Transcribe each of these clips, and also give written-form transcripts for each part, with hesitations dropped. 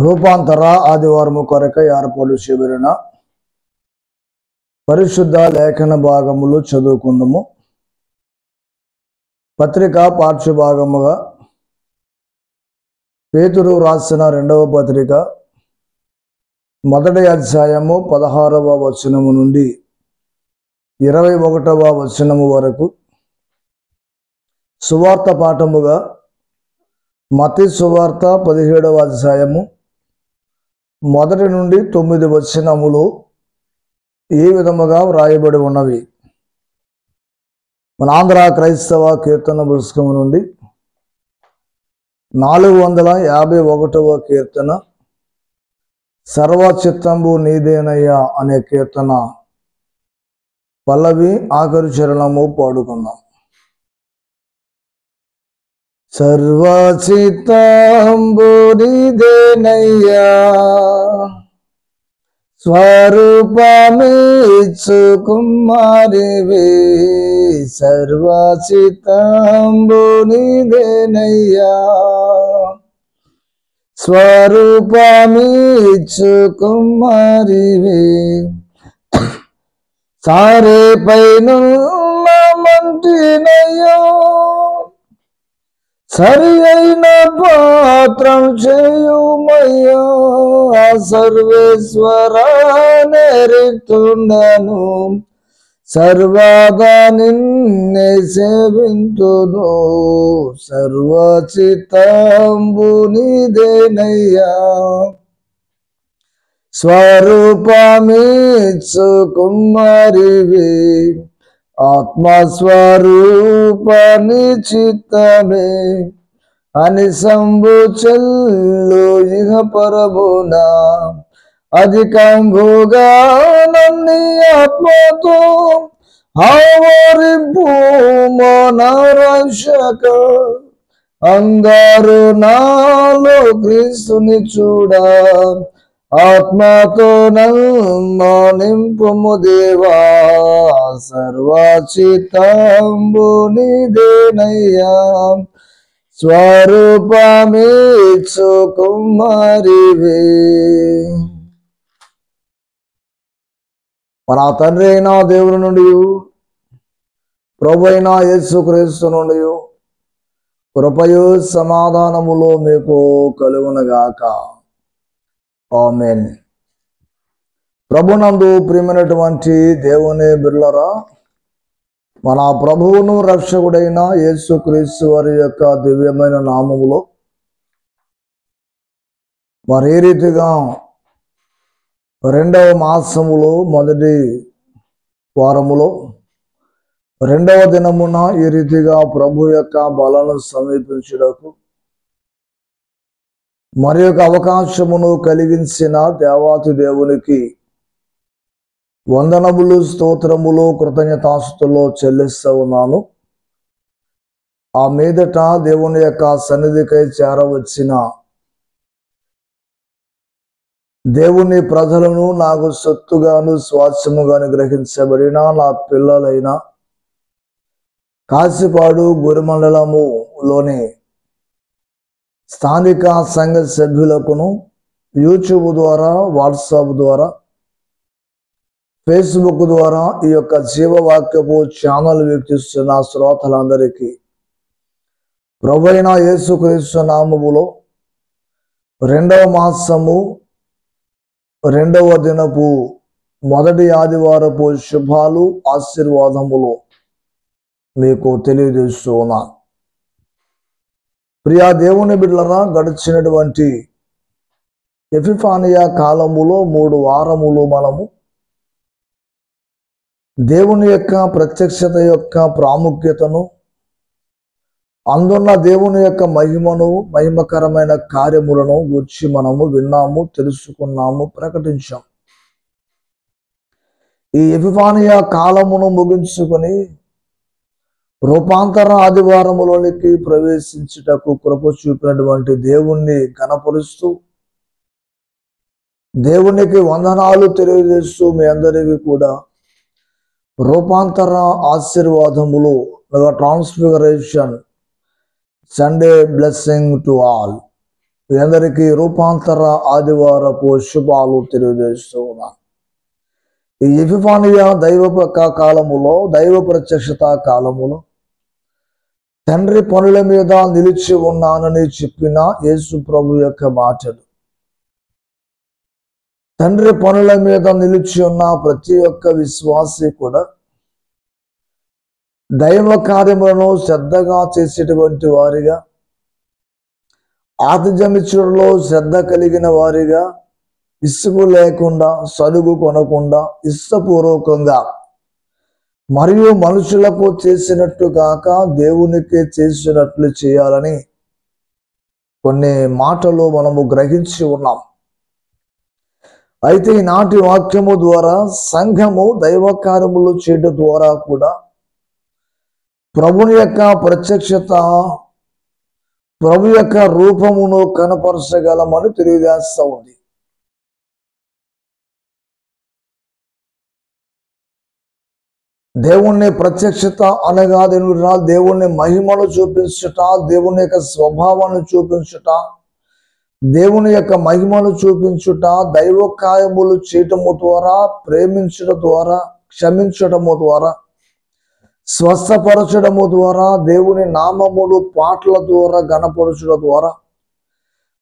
రూపాంతర ఆదివారము కొరకై ఏర్పాటు చేయబడిన పరిశుద్ధ లేఖన భాగములు చదువుకుందాము. పత్రిక పాఠ్యభాగముగా పేతురు రాసిన రెండవ పత్రిక 1వ అధ్యాయము 16వ వచనము నుండి 21వ వచనము వరకు, సువార్త పాఠముగా మత్తయి సువార్త 17వ అధ్యాయము 1 నుండి 9 వచనములు ఈ విధముగా వ్రాయబడి ఉన్నవి. మన ఆంధ్ర క్రైస్తవ కీర్తన పుస్తకం నుండి 451వ కీర్తన, సర్వచిత్తంబు నీదేనయ్యా అనే కీర్తన పల్లవి ఆఖరి చరణము పాడుకుందాం. సర్వచిత్తంబు నీదేనయ్యా, స్వరూపమిచ్చు కుమారివి. సర్వచిత్తంబు నీదేనయ్యా, స్వరూపమిచ్చు కుమారివి. సారే పైనున్న మంటినయ్యా, సరి అయిన పాత్రం చేయుమయ్యా. సర్వేశ్వర నెరిక్తుండను, సర్వదా నిన్నే సేవింతును. సర్వచిత్తంబు నీదేనయ్యా, స్వరూపమిచ్చు కుమారివి. ఆత్మస్వరూపని చిత్తమే అని సంబు చెల్లు ఇహ పరమున. అధికంభుగా నన్ని ఆత్మతో ఆవరింపు మన రక్షక. అందరూ నాలో క్రీస్తుని చూడా, ఆత్మతో నన్ను నింపుము దేవా. సర్వచిత్తంబు నీదేనయ్యా, స్వరూపమిచ్చు కుమారివి. మన తండ్రి అయిన దేవుని నుండి, ప్రభు అయిన యేసుక్రీస్తు నుండి కృపయు సమాధానములో మీకు కలుగునగాక. ఆమేన్. ప్రభునందు ప్రియమైనటువంటి దేవుని బిడ్డలారా, మన ప్రభువును రక్షకుడైన యేసుక్రీస్తు వారి యొక్క దివ్యమైన నామములో మరి ఏ రీతిగా 2వ మాసములో మొదటి వారములో 2వ దినమున ఈ రీతిగా ప్రభు యొక్క బలను సమీపించుటకు మరి యొక్క అవకాశమును కలిగించిన దేవాతి దేవునికి వందనములు, స్తోత్రములు, కృతజ్ఞతాస్తులు చెల్లిస్తూ ఉన్నాను. ఆ మీదట దేవుని యొక్క సన్నిధికై చేరవచ్చిన దేవుని ప్రజలను నాకు సొత్తుగాను స్వాస్థ్యముగాను గ్రహించబడిన నా పిల్లలైన కాశీపాడు గురిమండలములోని స్థానిక సంఘ సభ్యులకును యూట్యూబ్ ద్వారా, వాట్సాప్ ద్వారా, ఫేస్బుక్ ద్వారా ఈ యొక్క జీవవాక్యపు ఛానల్ వీక్షిస్తున్న శ్రోతలందరికీ ప్రభువైన యేసుక్రీస్తు నామములో 2వ మాసము 2వ దినపు మొదటి ఆదివారపు శుభాలు, ఆశీర్వాదములు మీకు తెలియజేస్తూ ఉన్నాను. ప్రియా దేవుని బిడ్డలారా, గడిచినటువంటి ఎపిఫానియా కాలములో 3 వారములు మనము దేవుని యొక్క ప్రత్యక్షత యొక్క ప్రాముఖ్యతను, అందున్న దేవుని యొక్క మహిమను, మహిమకరమైన కార్యములను గురించి మనము విన్నాము, తెలుసుకున్నాము, ప్రకటించాం. ఈ ఎపిఫానియా కాలమును ముగించుకొని రూపాంతర ఆదివారములోనికి ప్రవేశించుటకు కృప చూపినటువంటి దేవుణ్ణి ఘనపరుస్తూ, దేవునికి వందనాలు తెలియజేస్తూ మీ అందరికీ కూడా రూపాంతర ఆశీర్వాదములు, transfiguration Sunday blessing to all. మీ అందరికీ రూపాంతర ఆదివారపు శుభాలు తెలియజేస్తూ ఉన్నాను. ఈ ఎపిఫానియా దైవ కాలములో, దైవ ప్రత్యక్షత కాలములో తండ్రి పనుల మీద నిలిచి ఉన్నానని చెప్పిన యేసు ప్రభు యొక్క మాటలు, తండ్రి పనుల మీద నిలిచి ఉన్న ప్రతి ఒక్క విశ్వాసి కూడా దైవ కార్యములను శ్రద్ధగా చేసేటువంటి వారిగా, ఆతిథ్యమిచ్చుడులో శ్రద్ధ కలిగిన వారిగా, ఇసుగు లేకుండా, సలుగు కొనకుండా, ఇష్టపూర్వకంగా మరియు మనుషులకు చేసినట్టు కాక దేవునికి చేసినట్లు చేయాలని కొన్ని మాటలు మనము గ్రహించి ఉన్నాం. అయితే ఈనాటి వాక్యము ద్వారా సంఘము దైవ కార్యములు చేయడం ద్వారా కూడా ప్రభుని యొక్క ప్రత్యక్షత, ప్రభు యొక్క రూపమును కనపరచగలమని తెలియజేస్తూ ఉంది. దేవుని ప్రత్యక్షత అనగా దేవుని మహిమను చూపించుట, దేవుని యొక్క స్వభావాన్ని చూపించుట, దేవుని యొక్క మహిమను చూపించుట, దైవ కార్యములు చేయటము ద్వారా, ప్రేమించడం ద్వారా, క్షమించడము ద్వారా, స్వస్థపరచడము ద్వారా, దేవుని నామములు పాటల ద్వారా గణపరచడం ద్వారా,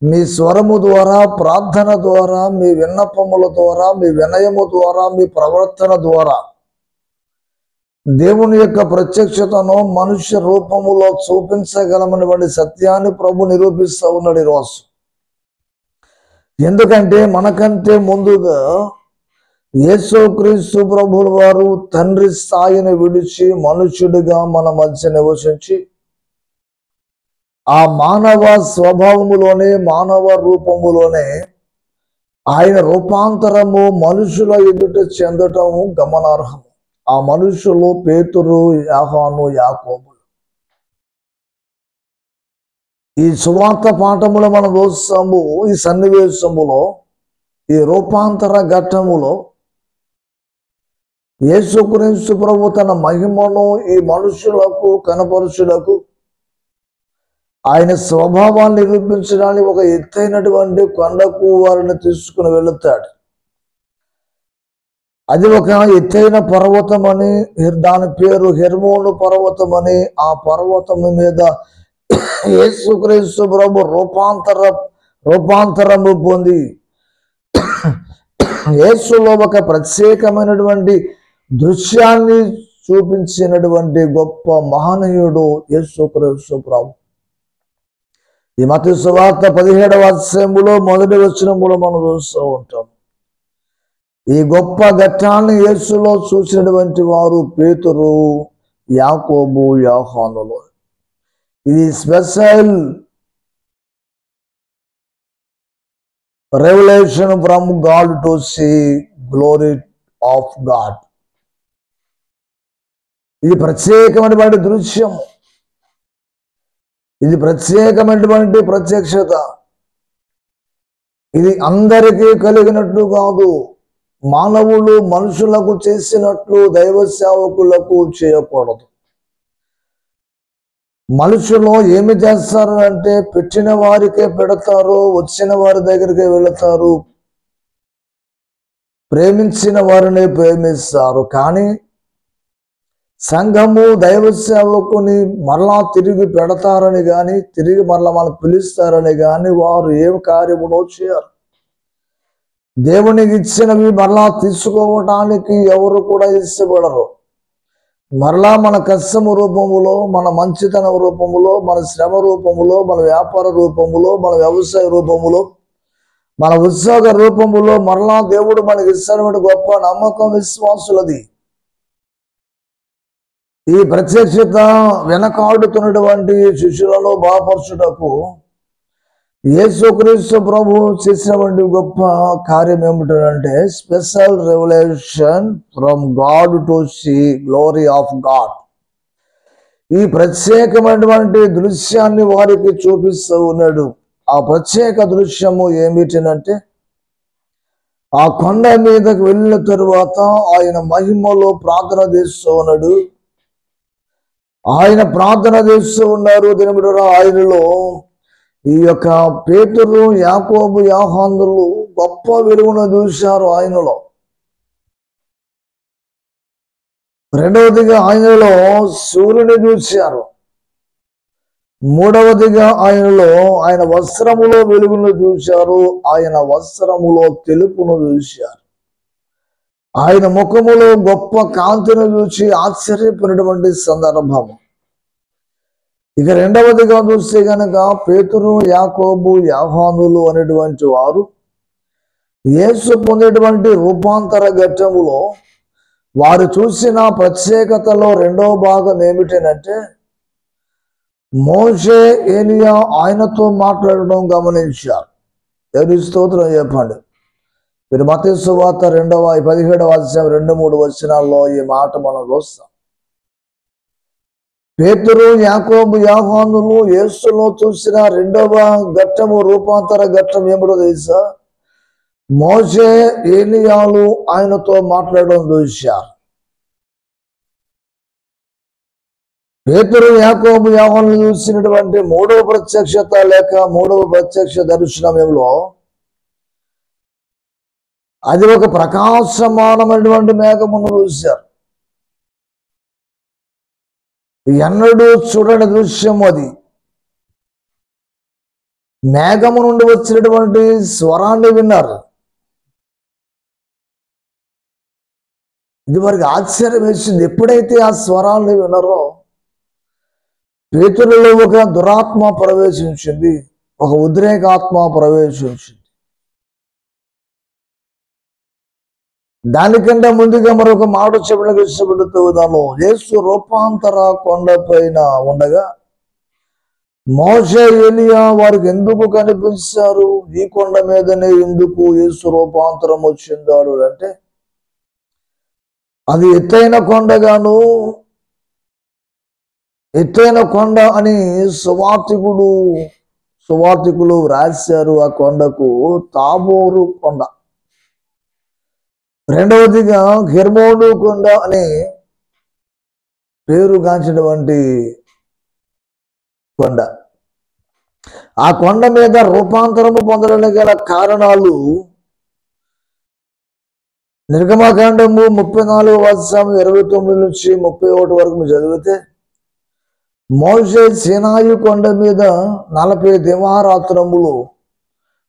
మీ స్వరము ద్వారా, ప్రార్థన ద్వారా, మీ విన్నపముల ద్వారా, మీ వినయము ద్వారా, మీ ప్రవర్తన ద్వారా దేవుని యొక్క ప్రత్యక్షతను మనుష్య రూపములో చూపించగలమనేటువంటి సత్యాన్ని ప్రభు నిరూపిస్తూ ఉన్నాడు ఈరోజు. ఎందుకంటే మనకంటే ముందుగా యేసుక్రీస్తు ప్రభువుల వారు తండ్రి స్థాయిని విడిచి మనుష్యుడిగా మన మధ్య నివసించి ఆ మానవ స్వభావములోనే, మానవ రూపములోనే ఆయన రూపాంతరము మనుషుల ఎదుట చెందటము గమనార్హము. ఆ మనుషులు పేతురు, యోహాను, యాకోబులు. ఈ సువార్త పాఠములో మనం చూస్తాము. ఈ సన్నివేశములో, ఈ రూపాంతర ఘట్టములో యేసుక్రీస్తు ప్రభు తన మహిమను ఈ మనుషులకు కనపరచుటకు, ఆయన స్వభావాన్ని నిరూపించడానికి ఒక ఎత్తైనటువంటి కొండకు వారిని తీసుకుని వెళుతాడు. అది ఒక ఎత్తైన పర్వతం అని, దాని పేరు హెర్మోను పర్వతం అని. ఆ పర్వతము మీద యేసుక్రీస్తు ప్రభు రూపాంతరము పొంది యేసులో ఒక ప్రత్యేకమైనటువంటి దృశ్యాన్ని చూపించినటువంటి గొప్ప మహనీయుడు యేసుక్రీస్తు ప్రభు. ఈ మత్తయి సువార్త 17వ అధ్యాయములో 1వ వచనములో మనం చూస్తూ ఉంటాం. ఈ గొప్ప ఘట్టాన్ని యేసులో చూసినటువంటి వారు పేతురు, యాకోబు, యోహానులు. ఇది special revelation from God to see glory of God. ఇది ప్రత్యేకమైనటువంటి దృశ్యం, ఇది ప్రత్యేకమైనటువంటి ప్రత్యక్షత. ఇది అందరికీ కలిగినట్లు కాదు. మానవులు మనుషులకు చేసినట్లు దైవ సేవకులకు చేయకూడదు. మనుషులు ఏమి చేస్తారు అంటే, పెట్టిన వారికే పెడతారు, వచ్చిన వారి దగ్గరికి వెళతారు, ప్రేమించిన వారిని ప్రేమిస్తారు. కానీ సంఘము దైవ సేవకుని మరలా తిరిగి పెడతారని కానీ, తిరిగి మరలా మనం పిలుస్తారని కానీ వారు ఏం కార్యమునో చేయరు. దేవునికి ఇచ్చినవి మరలా తీసుకోవటానికి ఎవరు కూడా ఇష్టపడరు. మరలా మన కష్టము రూపములో, మన మంచితన రూపములో, మన శ్రమ రూపములో, మన వ్యాపార రూపములో, మన వ్యవసాయ రూపములో, మన ఉద్యోగ రూపములో మరలా దేవుడు మనకి ఇస్తున్న గొప్ప నమ్మకం విశ్వాసులది. ఈ ప్రత్యక్షత వెనకాడుతున్నటువంటి శిష్యులను బలపరచుటకు యేసుక్రీస్తు ప్రభు చేసినటువంటి గొప్ప కార్యం ఏమిటంటే, special revelation from God to see glory of God. ఈ ప్రత్యేకమైనటువంటి దృశ్యాన్ని వారికి చూపిస్తూ ఉన్నాడు. ఆ ప్రత్యేక దృశ్యము ఏమిటంటే, ఆ కొండ మీదకు వెళ్ళిన తరువాత ఆయన మహిమలో ప్రార్థన చేస్తూ ఉన్నాడు. ఆయన ప్రార్థన చేస్తూ ఉన్నారు. దీని ఆయనలో ఈ యొక్క పేతురు, యాకోబు, యోహానులు గొప్ప వెలుగును చూశారు ఆయనలో. రెండవదిగా ఆయనలో సూర్యుని చూశారు. మూడవదిగా ఆయనలో ఆయన వస్త్రములో వెలుగును చూశారు. ఆయన వస్త్రములో తెలుపును చూశారు. ఆయన ముఖములో గొప్ప కాంతిని చూసి ఆశ్చర్యపోయినటువంటి సందర్భం. ఇక రెండవదిగా చూస్తే కనుక పేతురు, యాకోబు, యోహానులు అనేటువంటి వారు యేసు పొందేటువంటి రూపాంతర ఘట్టములో వారు చూసిన ప్రత్యేకతలో రెండవ భాగం ఏమిటంటే మోషే, ఏలియా ఆయనతో మాట్లాడడం గమనించారు. ఎవరి స్తోత్రం చెప్పండి. మీరు మత్తయి సువార్త 17వ అధ్యాయం 2-3 వచనాల్లో ఈ మాట మనం చూస్తాం. పేతురు, యాకోబు, యోహానులు యేసులో చూసిన రెండవ ఘట్టము, రూపాంతర ఘట్టం ఏమిటో తెలుసా? మోషే, ఏలియాలు ఆయనతో మాట్లాడడం చూశారు. పేతురు, యాకోబు, యోహానులు చూసినటువంటి మూడవ ప్రత్యక్షత లేక మూడవ ప్రత్యక్ష దర్శనములో అది ఒక ప్రకాశమానమైనటువంటి మేఘమును చూశారు. ఎన్నడూ చూడని దృశ్యం అది. మేఘము నుండి వచ్చినటువంటి స్వరాన్ని విన్నారు. ఇది వారికి ఆశ్చర్యం వేసింది. ఎప్పుడైతే ఆ స్వరాన్ని విన్నారో పేతురులో ఒక దురాత్మ ప్రవేశించింది, ఒక ఉద్రేకాత్మ ప్రవేశించింది. దానికంటే ముందుగా మరొక మాట చెప్పడానికి ఇష్టపడుతూ ఉన్నాను. యేసు రూపాంతర కొండ పైన ఉండగా మోషే, ఏలియా వారికి ఎందుకు కనిపించారు? ఈ కొండ మీదనే ఎందుకు యేసు రూపాంతరం వచ్చిందాడు అంటే అది ఎత్తైన కొండగాను, ఎత్తైన కొండ అని సువార్తికులు రాశారు. ఆ కొండకు తాబోరు కొండ. రెండవదిగా హెర్మోను కొండ అని పేరుగాంచినటువంటి కొండ. ఆ కొండ మీద రూపాంతరము పొందడానికి గల కారణాలు నిర్గమకాండము 34వ అధ్యాయం 29 నుంచి 31 వరకు చదివితే మోషే సీనాయి కొండ మీద 40 దివారాత్రములు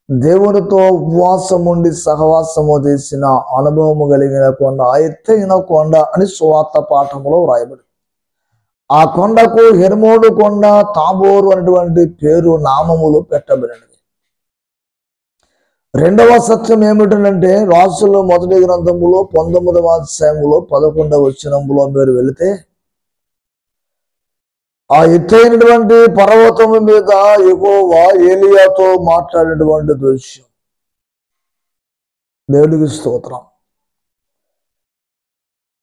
దేవునితో ఉపవాసం ఉండి సహవాసము చేసిన అనుభవము కలిగిన కొండ, ఆ ఎత్తైన కొండ అని సువార్త పాఠములో వ్రాయబడి. ఆ కొండకు హెర్మోను కొండ, తాబోరు అనేటువంటి పేరు, నామములు పెట్టబడినవి. రెండవ సత్యం ఏమిటంటే రాసుల మొదటి గ్రంథములో 19వ అధ్యాయములో 11వ వచనములో మీరు వెళితే ఆ ఎత్తైనటువంటి పర్వతము మీద యెహోవా ఏలియాతో మాట్లాడినటువంటి దృశ్యం. దేవుడికి స్తోత్రం.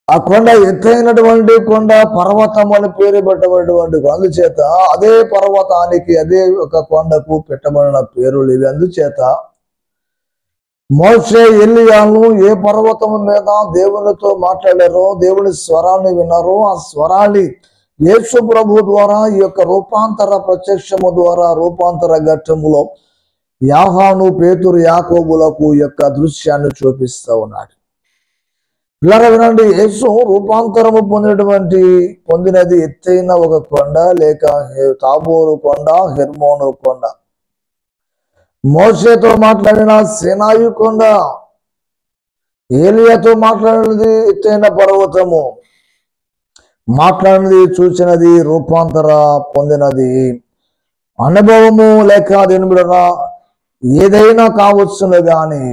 ఆ కొండ ఎత్తైనటువంటి కొండ, పర్వతం అని పేరు పెట్టబడినటువంటి అందుచేత అదే పర్వతానికి, అదే ఒక కొండకు పెట్టబడిన పేరులు ఇవి. అందుచేత మోషే, ఏలియాను ఏ పర్వతము మీద దేవునితో మాట్లాడారో, దేవుని స్వరాన్ని విన్నారో, ఆ స్వరాన్ని యేసు ప్రభు ద్వారా ఈ యొక్క రూపాంతర ప్రత్యక్షము ద్వారా రూపాంతర ఘట్టములో యోహాను, పేతురు, యాకోబులకు యొక్క దృశ్యాన్ని చూపిస్తూ ఉన్నాడు. ఇలా వినండి, యేసు రూపాంతరము పొందినది ఎత్తైన ఒక కొండ, లేక తాబోరు కొండ, హెర్మోను కొండ. మోషేతో మాట్లాడిన సీనాయి కొండ, ఏలియాతో మాట్లాడినది ఎత్తైన పర్వతము. మాట్లాడినది, చూసినది, రూపాంతర పొందినది అనుభవము లేక దేనిబడినా ఏదైనా కావచ్చును గాని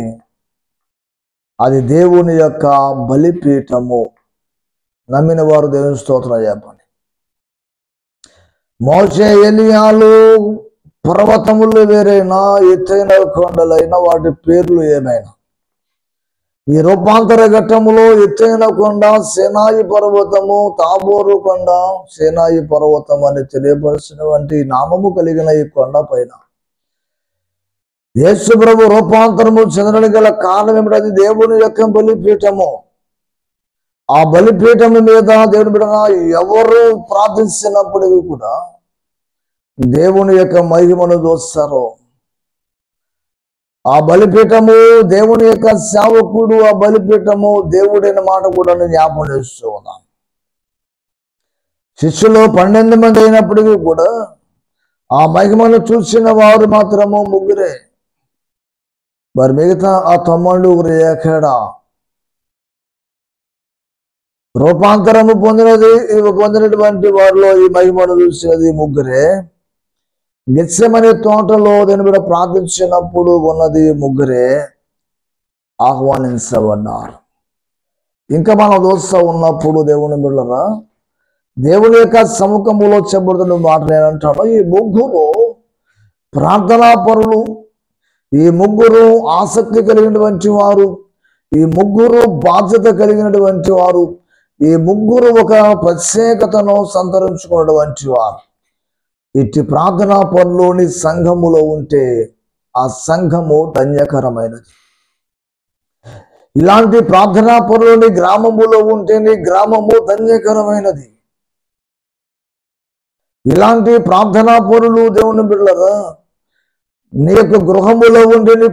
అది దేవుని యొక్క బలిపీఠము. నమ్మిన వారు దేవుని స్తోత్రం చెప్పండి. మోషే, ఏలియాలు పర్వతములు వేరైనా, ఎత్తైన కొండలైనా, వాటి పేర్లు ఏమైనా, ఈ రూపాంతర ఘట్టములో ఎత్తైన కొండ సీనాయి పర్వతము, తాబోరు కొండ, సీనాయి పర్వతం అని తెలియపరిచినటువంటి నామము కలిగిన ఈ కొండ పైన యేసు ప్రభు రూపాంతరము చెందడానికి గల కారణం ఏమిటది? దేవుని యొక్క బలిపీఠము. ఆ బలిపీఠము మీద దేవుని బిడ్డ ఎవరు ప్రార్థించినప్పటికీ కూడా దేవుని యొక్క మహిమను చూస్తారు. ఆ బలిపీఠము దేవుని యొక్క సేవకుడు, ఆ బలిపీఠము దేవుడైన మాట కూడా జ్ఞాపకం చేస్తూ ఉన్నాం. శిష్యులు 12 మంది అయినప్పటికీ కూడా ఆ మహిమను చూసిన వారు మాత్రము 3. మరి మిగతా ఆ 9 ఎక్కడా? రూపాంతరము పొందినటువంటి వారిలో ఈ మహిమను చూసేది 3. గెత్సెమనే తోటలో దీని మీద ప్రార్థించినప్పుడు ఉన్నది 3 ఆహ్వానించబడ్డారు. ఇంకా మనం చూస్తూ ఉన్నప్పుడు దేవుని బిడ్డలారా, దేవుని యొక్క సముఖములో చెప్పబడుతున్న మాటలు ఏమంటాడు? ఈ 3 ప్రార్థనా పరులు, ఈ 3 ఆసక్తి కలిగినటువంటి వారు, ఈ 3 బాధ్యత కలిగినటువంటి వారు, ఈ 3 ఒక ప్రత్యేకతను సంతరించుకున్నటువంటి వారు. ఇట్టి ప్రార్థనా పనులోని సంఘములో ఉంటే ఆ సంఘము ధన్యకరమైనది. ఇలాంటి ప్రార్థనా పనులోని గ్రామములో ఉంటేనే గ్రామము ధన్యకరమైనది. ఇలాంటి ప్రార్థనా పనులు దేవుని బిడ్డలారా, నీ యొక్క గృహములో ఉంటే నీ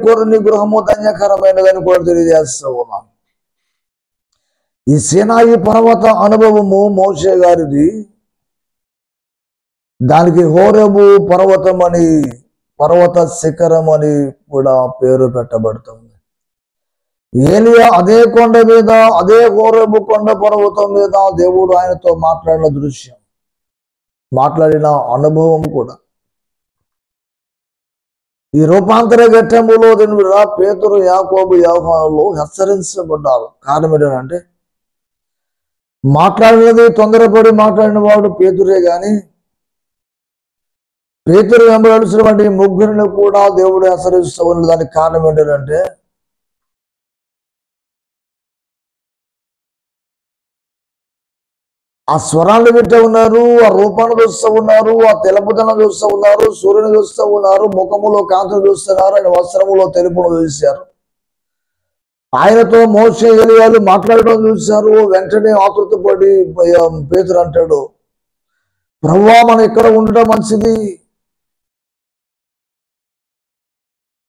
గృహము ధన్యకరమైనదని కూడా తెలియజేస్తూ ఉన్నాను. ఈ సీనాయి పర్వత అనుభవము మోషే గారిది. దానికి హోరేబు పర్వతం అని, పర్వత శిఖరం అని కూడా పేరు పెట్టబడుతుంది. ఏలియా అదే కొండ మీద, అదే హోరేబు కొండ పర్వతం మీద దేవుడు ఆయనతో మాట్లాడిన దృశ్యం, మాట్లాడిన అనుభవం కూడా. ఈ రూపాంతర ఘట్టములో పేతురు, యాకోబు, యోహానులు హెచ్చరించబడ్డారు. కారణం ఏంటంటే, మాట్లాడినది తొందరపడి మాట్లాడిన వాడు పేతురే గాని పేతురు వెంబడించినటువంటి 3 కూడా దేవుడు హెచ్చరిస్తూ ఉన్న దానికి కారణం ఏంటంటే, ఆ స్వరాన్ని వింటూ ఉన్నారు, ఆ రూపాన్ని చూస్తూ ఉన్నారు, ఆ తెలుపుదనం చూస్తూ ఉన్నారు, సూర్యుని చూస్తూ ఉన్నారు, ముఖములో కాంతిని చూస్తున్నారు, ఆయన వస్త్రములో తెలుపును చూశారు. ఆయనతో మోషే, ఏలియాలు మాట్లాడడం చూశారు. వెంటనే ఆతృతపడి పేతురు అంటాడు, ప్రభువా, మనం ఇక్కడ ఉండడం మంచిది.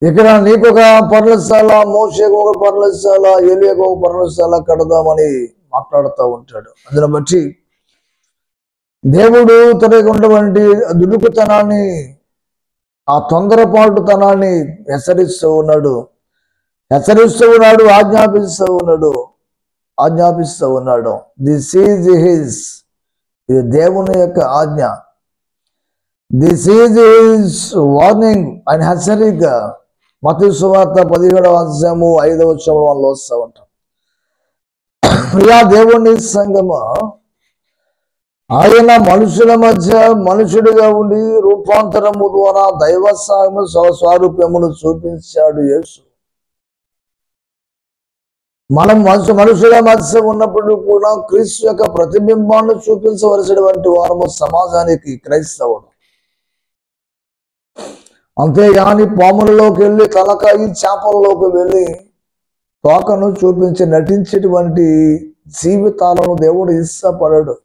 ఇక్కడ నీకు ఒక పర్ణశాల, మోషేకు ఒక పర్ణశాల, ఏలియాకు ఒక పర్ణశాల కడదామని మాట్లాడుతూ ఉంటాడు. అందుని బట్టి దేవుడు తనకు ఉన్నటువంటి దుడుకుతనాన్ని, ఆ తొందరపాటుతనాన్ని హెచ్చరిస్తూ ఉన్నాడు, ఆజ్ఞాపిస్తూ ఉన్నాడు. దిస్ ఈజ్ హిస్, ఇది దేవుని యొక్క ఆజ్ఞ. This is his warning and హెచ్చరిక. మత్తయి సువార్త 17:5 మనం వస్తూ ఉంటాం. ప్రియా దేవుని సంగమా, ఆయన మనుషుల మధ్య మనుషుడిగా ఉండి రూపాంతరము ద్వారా దైవ స్వారూప్యమును చూపించాడు యేసు. మనం మనుషుల మధ్య ఉన్నప్పుడు కూడా క్రీస్తు యొక్క ప్రతిబింబాన్ని చూపించవలసినటువంటి వారము సమాజానికి క్రైస్తవుడు. అంతేగాని పాములలోకి వెళ్ళి, తలకాయి చేపలలోకి వెళ్ళి తోకను చూపించి నటించేటువంటి జీవితాలను దేవుడు ఇష్టపడడు.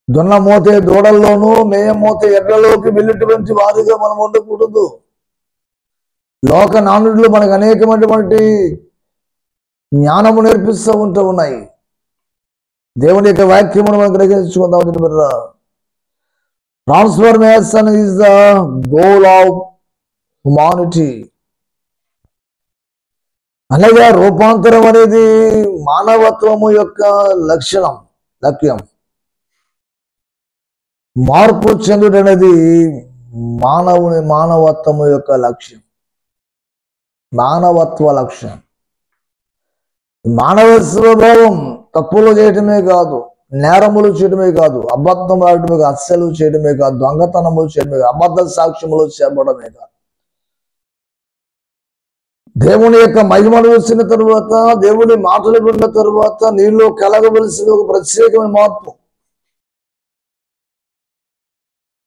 దున్నమోతే దూడల్లోనూ, మేయమోతే ఎడ్లలోకి వెళ్ళేటువంటి వారిగా మనం ఉండకూడదు. లోక నానుడులు మనకు అనేకమైనటువంటి జ్ఞానము నేర్పిస్తూ ఉన్నాయి. దేవుని యొక్క వాక్యమును మనం గ్రహించుకుందాం. Transformation is the goal of humanity. అనగా రూపాంతరం అనేది మానవత్వము యొక్క లక్ష్యం. మార్పు చెందుడు అనేది మానవత్వము యొక్క లక్ష్యం, మానవత్వ లక్ష్యం. మానవ స్వభావం తప్పులు చేయటమే కాదు, నేరములు చేయడమే కాదు, అబద్ధం ఆడటమే కాదు, హత్యలు చేయడమే కాదు, దొంగతనములు చేయడమే కాదు, అబద్ధ సాక్ష్యములు చెప్పడమే కాదు. దేవుని యొక్క మహిమను వచ్చిన తరువాత, దేవుని మాటలు విన్న తరువాత నీలో కలగవలసిన ఒక ప్రత్యేకమైన మార్పు.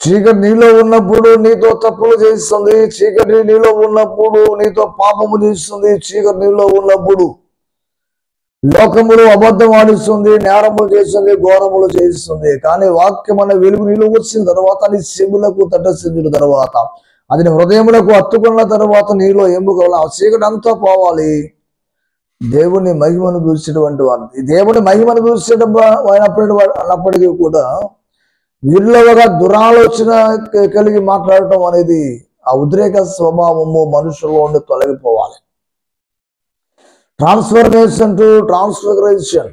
చీకటి నీలో ఉన్నప్పుడు నీతో తప్పులు చేస్తుంది, చీకటి నీలో ఉన్నప్పుడు నీతో పాపము చేస్తుంది, చీకటి నీలో ఉన్నప్పుడు లోకములు అబద్ధం ఆడిస్తుంది, నేరములు చేస్తుంది, ఘోరములు చేస్తుంది. కానీ వాక్యం అనే వెలుగు నీళ్ళు వచ్చిన తర్వాత, నీ చెవులకు తటస్థించిన తర్వాత, అది నీ హృదయములకు హత్తుకున్న తర్వాత నీలో ఎముకల ఆ చీకటి అంతా పోవాలి. దేవుని మహిమను చూసేటువంటి వారు, దేవుని మహిమను చూసేట అన్నప్పటికీ కూడా వీరిలో ఒక దురాలోచన కలిగి మాట్లాడటం అనేది, ఆ ఉద్రేక స్వభావము మనుషుల్లో ఉండి తొలగిపోవాలి. Transformation to transfiguration.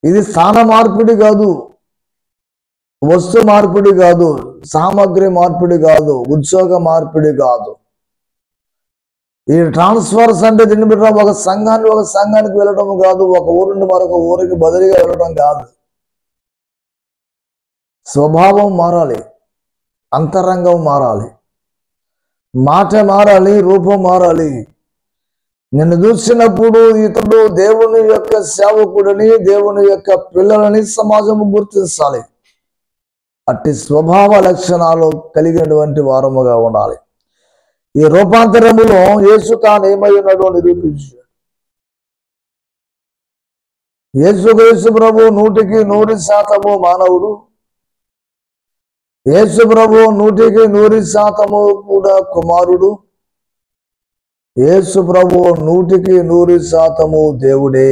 ఇది స్థాన మార్పిడి కాదు, వస్తు మార్పిడి కాదు, సామగ్రి మార్పిడి కాదు, ఉద్యోగ మార్పిడి కాదు. ఈ ట్రాన్స్ఫర్స్ అంటే దీన్ని బిడ్డ ఒక సంఘానికి వెళ్ళడం కాదు, ఒక ఊరు నుండి మరొక ఊరికి బదిలీగా వెళ్ళడం కాదు. స్వభావం మారాలి, అంతరంగం మారాలి, మాట మారాలి, రూపం మారాలి. నిన్ను చూసినప్పుడు ఇతడు దేవుని యొక్క సేవకుడిని, దేవుని యొక్క పిల్లలని సమాజము గుర్తించాలి. అట్టి స్వభావ లక్షణాలు కలిగినటువంటి వారముగా ఉండాలి. ఈ రూపాంతరములో యేసు తాను ఏమై ఉన్నాడో నిరూపించాడు. యేసు ప్రభు 100% మానవుడు. యేసు ప్రభు 100% కూడా కుమారుడు. యేసు ప్రభు 100% దేవుడే.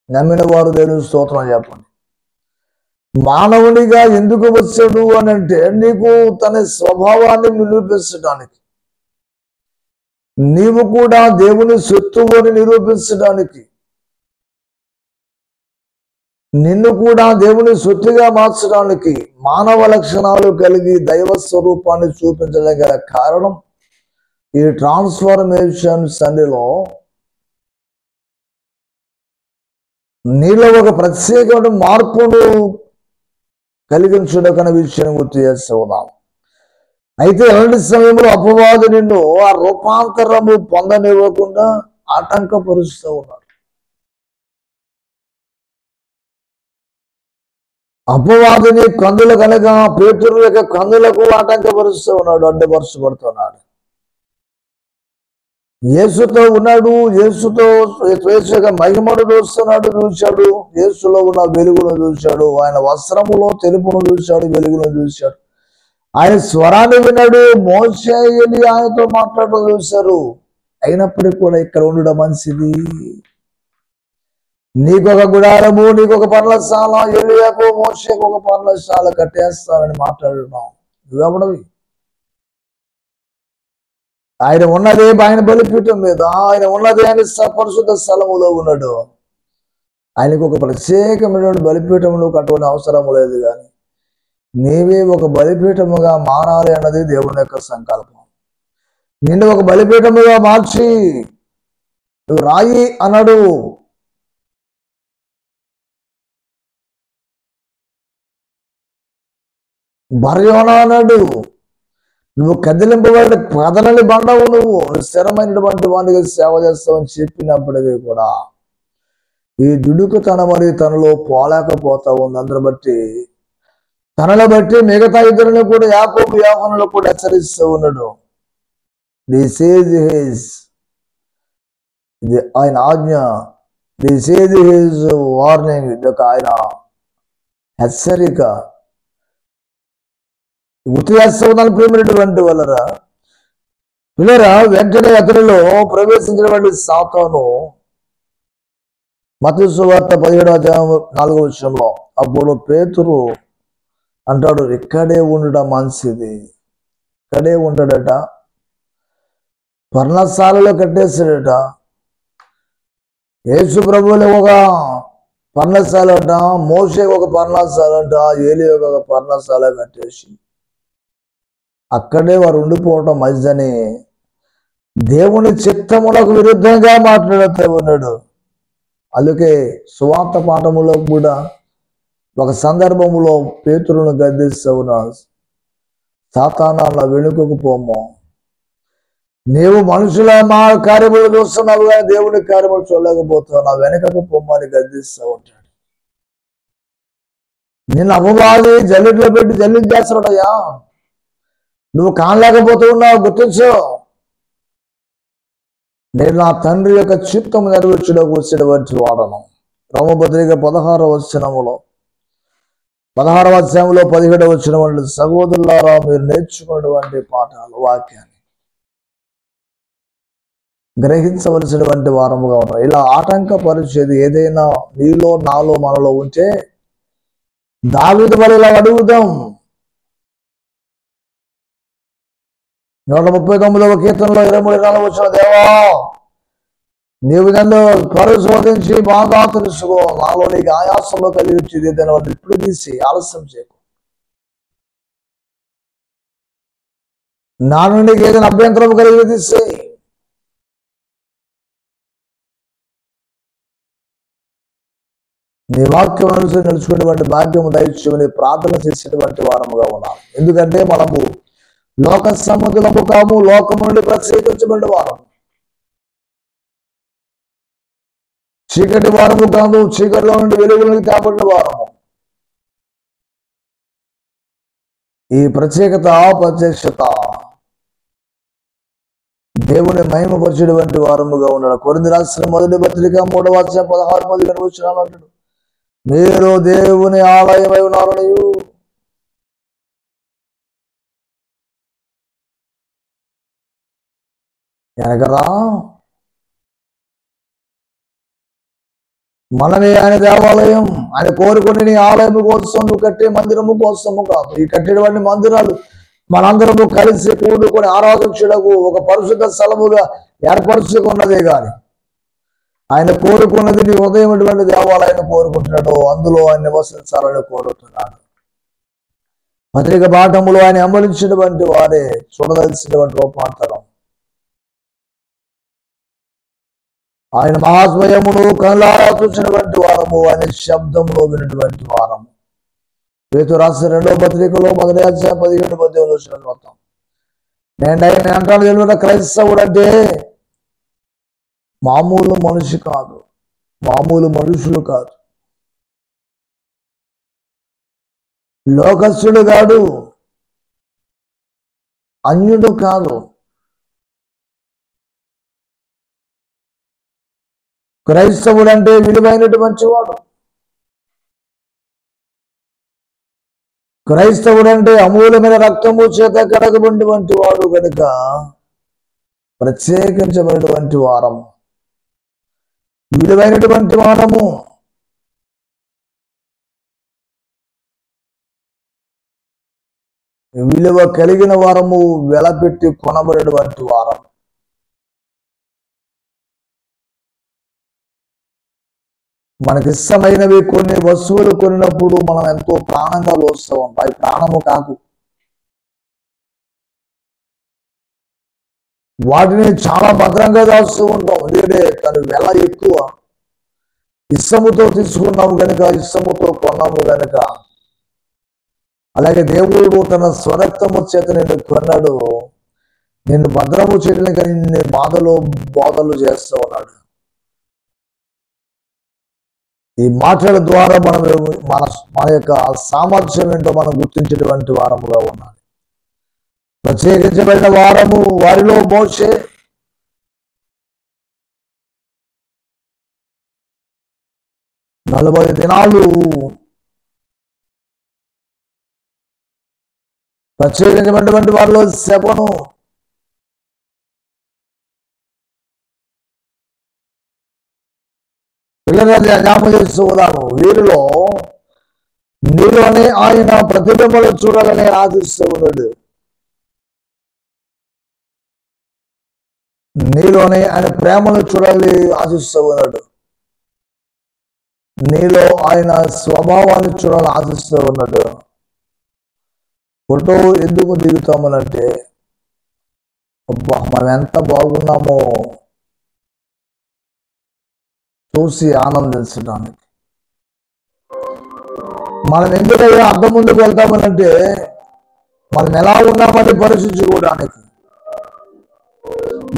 నమ్మిన వారు దేవుని స్తోత్రం చెప్పండి. మానవునిగా ఎందుకు వచ్చాడు అని అంటే, నీకు తన స్వభావాన్ని నిరూపించడానికి, నీవు కూడా దేవుని సొత్తువు అని నిరూపించడానికి, నిన్ను కూడా దేవుని సొత్తుగా మార్చడానికి, మానవ లక్షణాలు కలిగి దైవ స్వరూపాన్ని చూపించడానికి గల కారణం ఈ ట్రాన్స్ఫర్మేషన్ సండిలో నీలో ఒక ప్రత్యేకమైన మార్పును కలిగించడకనే విషయం గుర్తు చేస్తూ ఉన్నాం. అయితే అలాంటి సమయంలో అపవాది నిన్ను ఆ రూపాంతరము పొందనివ్వకుండా ఆటంకపరుస్తూ ఉన్నాడు. అపవాదిని కందుల కనుక పేతురు యొక్క కందులకు ఆటంకపరుస్తూ ఉన్నాడు, అడ్డుపరచబడుతున్నాడు. యేసుతో ఉన్నాడు, యేసు యొక్క మహిమను చూశాడు, యేసులో ఉన్న వెలుగును చూశాడు, ఆయన వస్త్రములో తెలుపును చూశాడు, వెలుగును చూశాడు. ఆయన స్వరాన్ని విన్నాడు, మోషే ఎలి ఆయనతో మాట్లాడటం చూశారు. అయినప్పటికీ కూడా ఇక్కడ ఉండడం మంచిది, నీకొక గుడారము, నీకొక పర్ణశాల, ఎలియాకు మోషేకు ఒక పర్ణశాల కట్టేస్తానని మాట్లాడుతున్నాం. నువ్వెవడవి? ఆయన ఉన్నదే ఆయన బలిపీఠం మీద, ఆయన ఉన్నదే ఆయన పరిశుద్ధ స్థలములో ఉన్నాడు. ఆయనకు ఒక ప్రత్యేకమైనటువంటి బలిపీఠములు కట్టవని అవసరం లేదు. కానీ నీవే ఒక బలిపీఠముగా మారాలి అన్నది దేవుని యొక్క సంకల్పం. నిన్ను ఒక బలిపీఠముగా మార్చి నువ్వు రాయి అన్నాడు. బర్యోనా అన్నాడు. నువ్వు కదలని బండవు, నువ్వు స్థిరమైనటువంటి వానికి సేవ చేస్తావని చెప్పినప్పటికీ కూడా ఈ దుడుకుతనం అనేది తనలో పోలేకపోతా ఉంది. అందరి బట్టి తనలో బట్టి మిగతా ఇద్దరిని కూడా యాకోబు యోహానులు కూడా హెచ్చరిస్తూ ఉన్నాడు. దిస్ ఈజ్ హిజ్, ఇది ఆయన ఆజ్ఞ, దిస్ ఈజ్ హిజ్ వార్నింగ్, ఇది ఒక ఆయన హెచ్చరిక. గుర్తు చేస్తూ ఉన్నాను ప్రియమైనటువంటి వాళ్ళరా. పిల్లరా, వెంటనే అతనిలో ప్రవేశించినటువంటి సాతాను మత్తయి సువార్త 17:4 అప్పుడు పేతురు అంటాడు, ఇక్కడే ఉండడం మంచిది. ఇక్కడే ఉంటాడట, పర్ణశాలలో కట్టేశాడట. యేసు ప్రభువులు ఒక పర్ణశాల అంట, మోషే ఒక పర్ణశాల అంట, ఏలియా ఒక పర్ణశాల కట్టేసి అక్కడే వారు ఉండిపోవటం మంచిదని దేవుని చిత్తములకు విరుద్ధంగా మాట్లాడుతూ ఉన్నాడు. అందుకే సువార్త పాఠములో కూడా ఒక సందర్భంలో పేతురును గద్దిస్తూ ఉన్నాడు, సాతానా నా వెనుకకు పోము, నీవు మనుషుల మా కార్యములు చూస్తున్నావు కానీ దేవుని కార్యములు చూడలేకపోతున్నావు, నా వెనుకకు పొమ్మని గద్దిస్తూ ఉంటాడు. నిన్ను అపవాది జల్లిట్లో పెట్టి జల్లించేస్తున్నాడయ్యా, నువ్వు కానలేకపోతూ ఉన్నావు, గుర్తించు. నేను నా తండ్రి యొక్క చిత్తము నెరవేర్చుటకు వచ్చినటువంటి వాడను. రోమపత్రిక 16వ వచనములో 16వ అధ్యాయంలో 17వ వచనం, సహోదరులారా మీరు నేర్చుకున్నటువంటి పాఠాలు వాక్యాన్ని గ్రహించవలసినటువంటి వారముగా ఉన్నారు. ఇలా ఆటంకపరిచేది ఏదైనా నీలో నాలో మనలో ఉంటే దావీదు వలె ఇలా అడుగుదాం. 139వ కీర్తనలో 23 వచ్చిన, దేవా నీవు నన్ను పరిశోధించి బాగా తెలుసుకో, నాలో నీకు ఆయాసంలో కలిగి వచ్చేది దాని వాళ్ళు ఇప్పుడు తీసి ఆలస్యం చేయకు, నా నుండి ఏదైనా అభ్యంతరం కలిగి తీసి నీ వాక్యం అనుసరి నడుచుకునేటువంటి భాగ్యము దయచేయమని ప్రార్థన చేసేటువంటి వారముగా ఉన్నాం. ఎందుకంటే మనము లోక సముద్రము కాము, లోకము నుండి ప్రత్యేకించబడిన వారం, చీకటి వారము కాదు, చీకటిలో నుండి వెలుగులోకి తేబడిన వారము. ఈ ప్రత్యక్షత దేవుని మహిమపరిచేటువంటి వారముగా ఉన్నాడు. కొరింథీ రాసిన మొదటి పత్రిక 3వ అధ్యాయం 16-17 వచనాలు అంటాడు, మీరు దేవుని ఆలయమై ఉన్నారని ఎనగరా, మనమే ఆయన దేవాలయం. ఆయన కోరుకుని నీ ఆలయము కోసం నువ్వు కట్టే మందిరము కోసము కాదు. ఈ కట్టేటువంటి మందిరాలు మనందరము కలిసి కూడుకొని ఆరాధించుటకు ఒక పరిశుద్ధ స్థలముగా ఏర్పరచుకున్నదే గాని ఆయన కోరుకున్నది నీ హృదయం ఎటువంటి దేవాలయాన్ని కోరుకుంటున్నాడు, అందులో ఆయన నివసించాలని కోరుతున్నాడు. పత్రిక పాఠములో ఆయన అమలించినటువంటి వారే చూడదలిసినటువంటి రూపాంతరం. ఆయన మహాస్వయమును కళ్ళారా చూసినటువంటి వారము, ఆయన శబ్దములో వినటువంటి వారము. పేతురు రాసిన 2వ పత్రికలో 1వ అధ్యాయం 17-18 వచనాలు మొత్తం. నేను అంటాను తెలియదు, క్రైస్తవుడు అంటే మామూలు మనిషి కాదు, మామూలు మనుషులు కాదు, లోకస్తుడు కాదు, అన్యుడు కాదు. క్రైస్తవుడు అంటే విలువైనటువంటి వాడు. క్రైస్తవుడు అంటే అమూల్యమైన రక్తము చేత కడగబడినటువంటి వాడు కనుక ప్రత్యేకించబడినటువంటి వారము, విలువైనటువంటి వారము. విలువ కలిగిన వారము, వెలపెట్టి కొనబడినటువంటి వారం. మనకిష్టమైనవి కొన్ని వస్తువులు కొనినప్పుడు మనం ఎంతో ప్రాణంగా లోస్తూ ఉంటాం. అవి ప్రాణము కాకు, వాటిని చాలా భద్రంగా దాస్తూ ఉంటాం. ఎందుకంటే తను వెల ఎక్కువ, ఇష్టముతో తీసుకున్నాము కనుక, ఇష్టముతో కొన్నాము కనుక. అలాగే దేవుడు తన స్వరక్తము చేత నిన్ను కొన్నాడు, నిన్ను భద్రము చేయడానికి నిన్ను బోధలు చేస్తూ ఉన్నాడు. ఈ మాటల ద్వారా మనం మన యొక్క సామర్థ్యం ఏంటో మనం గుర్తించేటువంటి వారముగా ఉన్నాడు. ప్రత్యేకించబడిన వారము, వారిలో మోషే 40 దినాలు ప్రత్యేకించబడినటువంటి వారిలో శపను, పిల్లలని జ్ఞాపకం చేస్తూ ఉన్నాము. వీరిలో నీలోనే ఆయన ప్రతిబింబలు చూడాలని ఆశిస్తూ ఉన్నాడు. నీలోనే ఆయన ప్రేమను చూడాలని ఆశిస్తూ ఉన్నాడు. నీలో ఆయన స్వభావాన్ని చూడాలని ఆశిస్తూ ఉన్నాడు. ఫోటో ఎందుకు దిగుతామనంటే, అబ్బా మనం ఎంత బాగున్నామో చూసి ఆనందించడానికి. మనం ఎందుకైనా అర్థం ముందుకు వెళ్తామనంటే, మనం ఎలా ఉన్నామని పరీక్షించుకోవడానికి.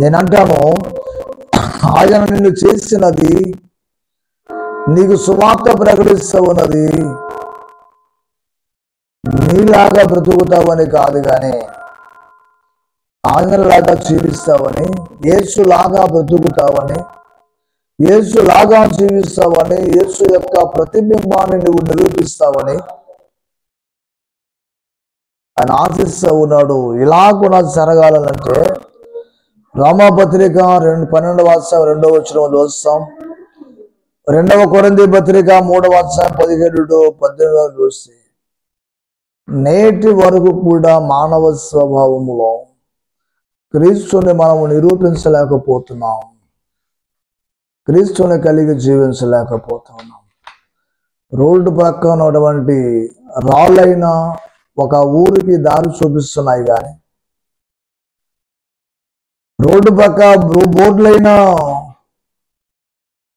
నేనంటాను, ఆయన నిన్ను చేసినది, నీకు సువార్త ప్రకటిస్తూ ఉన్నది, నీలాగా బ్రతుకుతావని కాదు, కానీ ఆయనలాగా జీవిస్తావని, యేసులాగా బ్రతుకుతావని, యేసులాగా జీవిస్తావని, యేసు యొక్క ప్రతిబింబాన్ని నువ్వు నిరూపిస్తావని ఆయన ఆశిస్తూ ఉన్నాడు. ఇలా కూడా జరగాలనంటే రోమాపత్రిక 12:2 చూస్తాం. 2 కొరింథీ పత్రిక 3:17-18 చూస్తే నేటి వరకు కూడా మానవ స్వభావములో క్రీస్తుని మనము నిరూపించలేకపోతున్నాం, క్రీస్తుని కలిగి జీవించలేకపోతున్నాం. రోడ్డు పక్కన ఉన్నటువంటి రాళ్ళైన ఒక ఊరికి దారి చూపిస్తున్నాయి, కానీ రోడ్డు పక్క బోర్డులైనా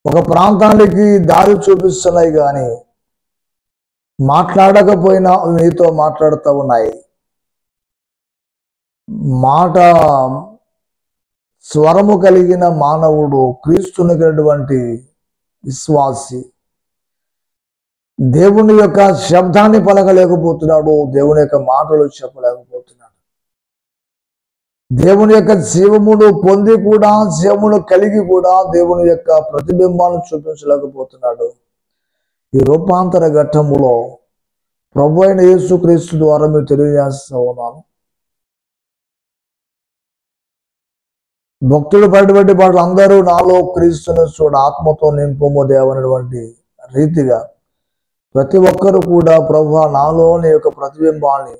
ఒక ప్రాంతానికి దారి చూపిస్తున్నాయి, కానీ మాట్లాడకపోయినా మీతో మాట్లాడుతూ ఉన్నాయి. మాట స్వరము కలిగిన మానవుడు క్రీస్తుని కలిగినటువంటి విశ్వాసి దేవుని యొక్క శబ్దాన్ని పలకలేకపోతున్నాడు, దేవుని యొక్క మాటలు చెప్పలేకపోతున్నాడు. దేవుని యొక్క జీవమును పొంది కూడా, జీవమును కలిగి కూడా దేవుని యొక్క ప్రతిబింబాలను చూపించలేకపోతున్నాడు. ఈ రూపాంతర ఘట్టములో ప్రభు అయిన యేసుక్రీస్తు ద్వారా మీరు తెలియజేస్తూ ఉన్నాను. భక్తుడు పడినటువంటి పాటలు అందరూ నాలో క్రీస్తుని చూడ ఆత్మతో నింపుము దేవనటువంటి రీతిగా ప్రతి ఒక్కరు కూడా ప్రభువా నాలో నీ యొక్క ప్రతిబింబాన్ని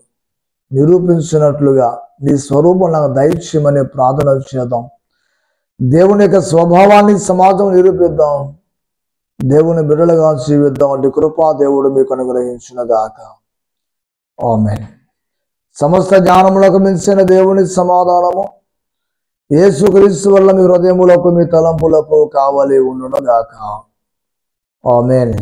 నిరూపించినట్లుగా నీ స్వరూపం నాకు దయచేయమని ప్రార్థన చేద్దాం. దేవుని యొక్క స్వభావాన్ని సమాజం నిరూపిద్దాం, దేవుని బిడ్డలుగా జీవిద్దాం. అంటే కృపా దేవుడు మీకు అనుగ్రహించునుగాక. ఆమేన్. సమస్త జ్ఞానములకు మించిన దేవుని సమాధానము యేసుక్రీస్తు వల్ల మీ హృదయములకు మీ తలంపులకు కావాలి ఉండునుగాక. ఆమేన్.